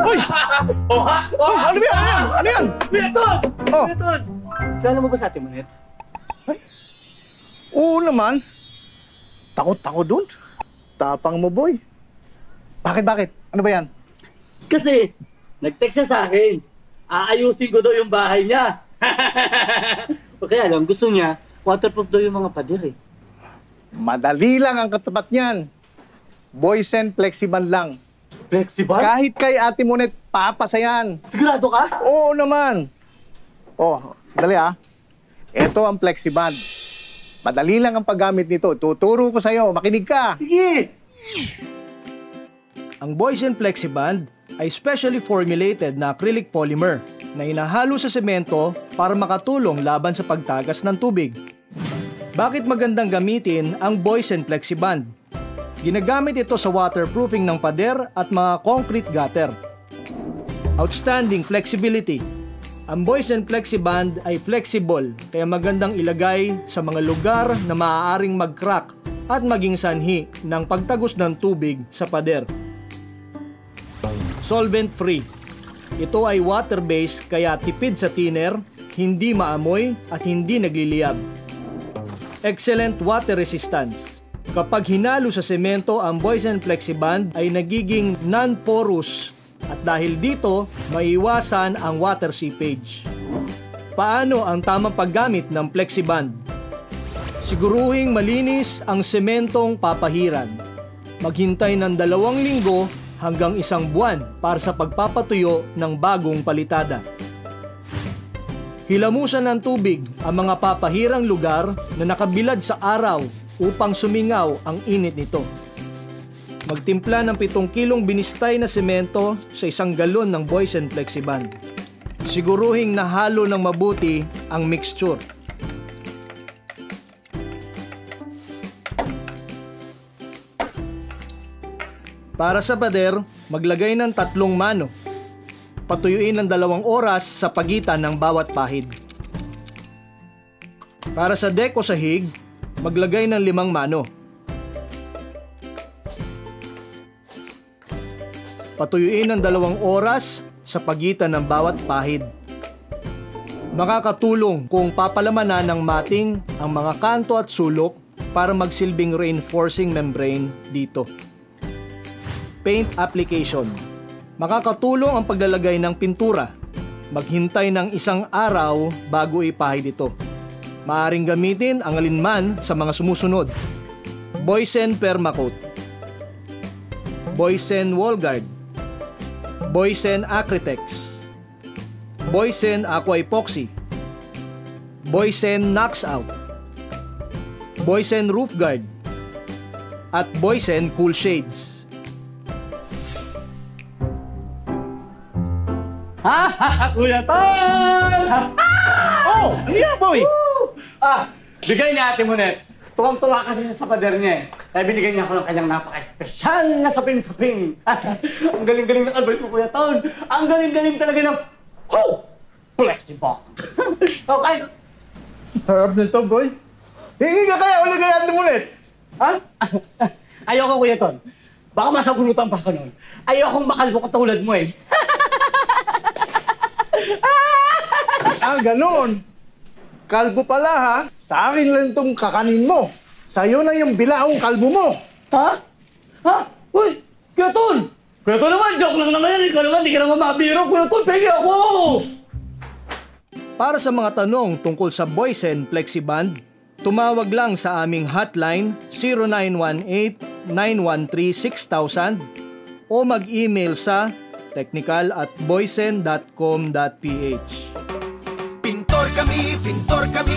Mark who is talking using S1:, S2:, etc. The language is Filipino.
S1: Uy!
S2: Oh, ha?
S1: Oh, ano ba yan? Ano yan? Ano yan?
S2: Kuyaton!
S1: Oh.
S2: Kuyaton! Kala mo ba sa atin, Monet?
S1: Oo naman. Takot ako dun. Tapang mo, boy. Bakit? Ano ba yan?
S2: Kasi, nag-text siya sa akin. Aayusin ko daw yung bahay niya. O kaya lang, gusto niya, waterproof daw yung mga pader eh.
S1: Madali lang ang katapat niyan. Boysen Flexiban lang.
S2: Flexible?
S1: Kahit kay Ate Monet, papasa yan.
S2: Sigurado ka?
S1: Oo naman. Oh, dali ah. Ito ang Flexiband. Madali lang ang paggamit nito. Tuturo ko sa'yo. Makinig ka.
S2: Sige!
S3: Ang Boysen Flexiband ay specially formulated na acrylic polymer na inahalo sa semento para makatulong laban sa pagtagas ng tubig. Bakit magandang gamitin ang Boysen Flexiband? Ginagamit ito sa waterproofing ng pader at mga concrete gutter. Outstanding flexibility. Ang Boysen Flexiband ay flexible kaya magandang ilagay sa mga lugar na maaaring mag-crack at maging sanhi ng pagtagos ng tubig sa pader. Solvent-free. Ito ay water-based kaya tipid sa thinner, hindi maamoy at hindi nagliliyab. Excellent water resistance. Kapag hinalo sa semento ang Boysen Flexiband ay nagiging non-porous at dahil dito, maiiwasan ang water seepage. Paano ang tamang paggamit ng Flexiband? Siguruhing malinis ang sementong papahiran. Maghintay ng 2 linggo hanggang 1 buwan para sa pagpapatuyo ng bagong palitada. Hilamusan ng tubig ang mga papahirang lugar na nakabilad sa araw upang sumingaw ang init nito. Magtimpla ng 7 kilong binistay na semento sa 1 galon ng Boysen Flexiband. Siguruhing nahalo ng mabuti ang mixture. Para sa pader, maglagay ng 3 mano. Patuyuin ng 2 oras sa pagitan ng bawat pahid. Para sa deck o sahig, maglagay ng 5 mano. Patuyuin ng 2 oras sa pagitan ng bawat pahid. Makakatulong kung papalamanan ng matting ang mga kanto at sulok para magsilbing reinforcing membrane dito. Paint application. Makakatulong ang paglalagay ng pintura. Maghintay ng 1 araw bago ipahid ito. Maaring gamitin ang alinman sa mga sumusunod. Boysen Permacoat, Boysen Wallguard, Boysen Acrytex, Boysen Aqua Epoxy, Boysen Knocks Out, Boysen Roof Guard, at Boysen Cool Shades.
S2: Kuya Ton!
S1: Oh, ano yan, boy?
S2: Bigay ni Ate Monet. Tuwang-tuwa kasi siya sa pader niya eh. Kaya binigyan niya ako ng kanyang napaka-espesyal na sapin-sapin. Ang galing-galing ng advice mo, Kuya Ton. Ang galing-galing talaga ng... Flexible. Okay.
S1: Sarap nito, boy. Hingi ka kaya uli kay Ate Monet.
S2: Ayoko, Kuya Ton. Baka masabunutan pa ka nun. Ayokong makalbo katulad mo eh.
S1: Ganun. Kalbo pala, ha? Sa akin lang itong kakanin mo. Sa'yo na yung bilaong kalbo mo.
S2: Ha? Uy! Kuya Ton! Kuya Ton naman, joke lang naman yan. Ikaw naman, di ka naman mabiro. Kuya Ton, pegi ako!
S3: Para sa mga tanong tungkol sa Boysen Flexiband, tumawag lang sa aming hotline 0918-913-6000 o mag-email sa technical@boysen.com.ph.
S4: Pintor kami